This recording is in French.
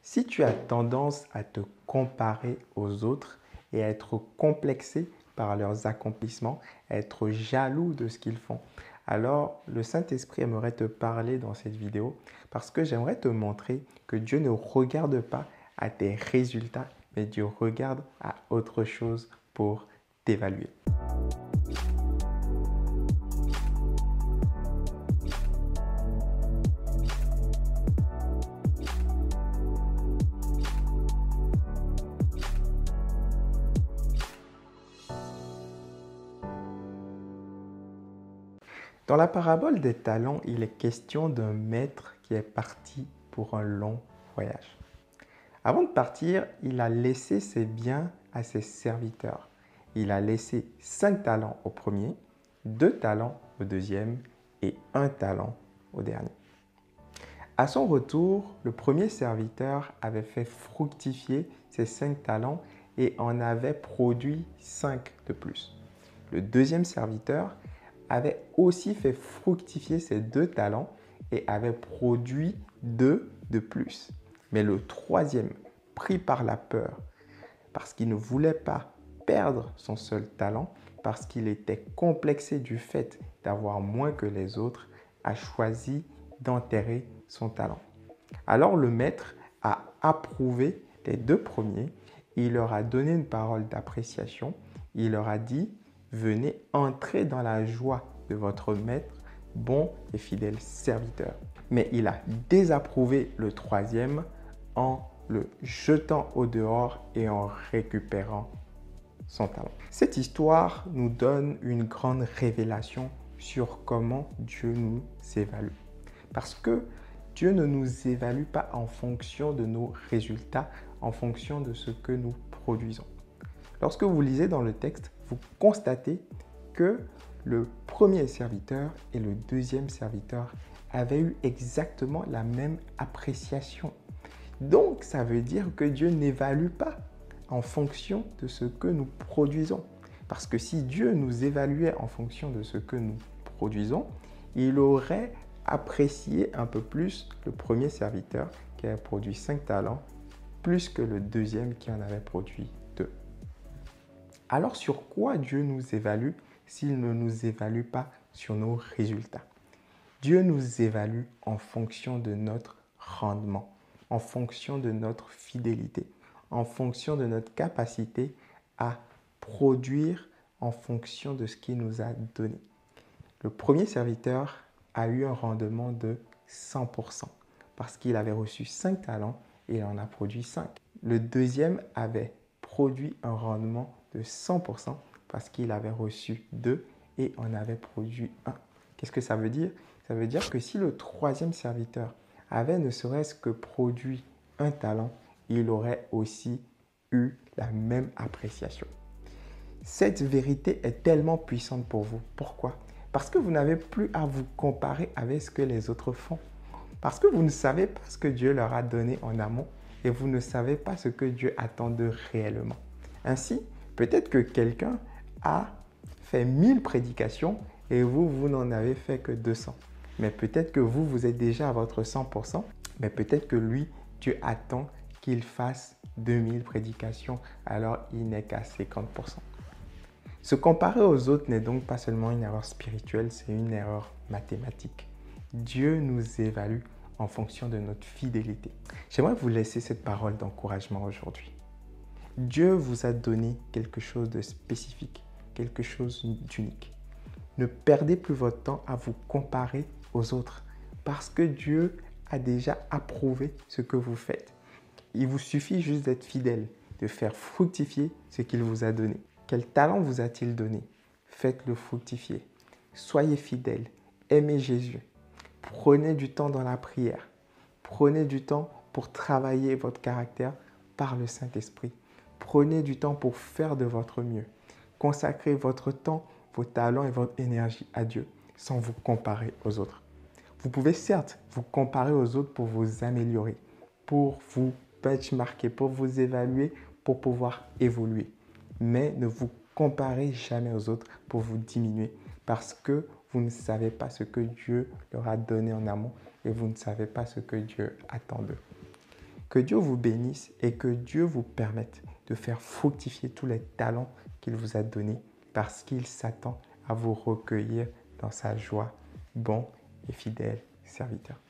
Si tu as tendance à te comparer aux autres et à être complexé par leurs accomplissements, à être jaloux de ce qu'ils font, alors le Saint-Esprit aimerait te parler dans cette vidéo parce que j'aimerais te montrer que Dieu ne regarde pas à tes résultats, mais Dieu regarde à autre chose pour t'évaluer. Dans la parabole des talents, il est question d'un maître qui est parti pour un long voyage. Avant de partir, il a laissé ses biens à ses serviteurs. Il a laissé 5 talents au premier, 2 talents au deuxième et 1 talent au dernier. À son retour, le premier serviteur avait fait fructifier ses 5 talents et en avait produit 5 de plus. Le deuxième serviteur avait aussi fait fructifier ses 2 talents et avait produit 2 de plus. Mais le troisième, pris par la peur, parce qu'il ne voulait pas perdre son seul talent, parce qu'il était complexé du fait d'avoir moins que les autres, a choisi d'enterrer son talent. Alors le maître a approuvé les 2 premiers, il leur a donné une parole d'appréciation, il leur a dit « Venez entrer dans la joie de votre maître, bon et fidèle serviteur ». Mais il a désapprouvé le troisième en le jetant au dehors et en récupérant son talent. Cette histoire nous donne une grande révélation sur comment Dieu nous évalue. Parce que Dieu ne nous évalue pas en fonction de nos résultats, en fonction de ce que nous produisons. Lorsque vous lisez dans le texte, vous constatez que le premier serviteur et le deuxième serviteur avaient eu exactement la même appréciation. Donc, ça veut dire que Dieu n'évalue pas en fonction de ce que nous produisons. Parce que si Dieu nous évaluait en fonction de ce que nous produisons, il aurait apprécié un peu plus le premier serviteur qui avait produit 5 talents, plus que le deuxième qui en avait produit 2. Alors sur quoi Dieu nous évalue s'il ne nous évalue pas sur nos résultats? Dieu nous évalue en fonction de notre rendement, en fonction de notre fidélité, en fonction de notre capacité à produire en fonction de ce qu'il nous a donné. Le premier serviteur a eu un rendement de 100% parce qu'il avait reçu 5 talents et il en a produit 5. Le deuxième avait produit un rendement de 100% parce qu'il avait reçu 2 et en avait produit 1. Qu'est-ce que ça veut dire? Ça veut dire que si le troisième serviteur avait ne serait-ce que produit un talent, il aurait aussi eu la même appréciation. Cette vérité est tellement puissante pour vous. Pourquoi? Parce que vous n'avez plus à vous comparer avec ce que les autres font. Parce que vous ne savez pas ce que Dieu leur a donné en amont et vous ne savez pas ce que Dieu attend d'eux réellement. Ainsi, peut-être que quelqu'un a fait 1000 prédications et vous n'en avez fait que 200. Mais peut-être que vous êtes déjà à votre 100%, mais peut-être que lui, Dieu attend qu'il fasse 2000 prédications, alors il n'est qu'à 50%. Se comparer aux autres n'est donc pas seulement une erreur spirituelle, c'est une erreur mathématique. Dieu nous évalue en fonction de notre fidélité. J'aimerais vous laisser cette parole d'encouragement aujourd'hui. Dieu vous a donné quelque chose de spécifique, quelque chose d'unique. Ne perdez plus votre temps à vous comparer aux autres parce que Dieu a déjà approuvé ce que vous faites. Il vous suffit juste d'être fidèle, de faire fructifier ce qu'il vous a donné. Quel talent vous a-t-il donné? Faites-le fructifier. Soyez fidèle. Aimez Jésus. Prenez du temps dans la prière. Prenez du temps pour travailler votre caractère par le Saint-Esprit. Prenez du temps pour faire de votre mieux. Consacrez votre temps, vos talents et votre énergie à Dieu sans vous comparer aux autres. Vous pouvez certes vous comparer aux autres pour vous améliorer, pour vous benchmarker, pour vous évaluer, pour pouvoir évoluer. Mais ne vous comparez jamais aux autres pour vous diminuer parce que vous ne savez pas ce que Dieu leur a donné en amont et vous ne savez pas ce que Dieu attend d'eux. Que Dieu vous bénisse et que Dieu vous permette de faire fructifier tous les talents qu'il vous a donnés parce qu'il s'attend à vous recueillir dans sa joie. Bon et fidèle serviteur.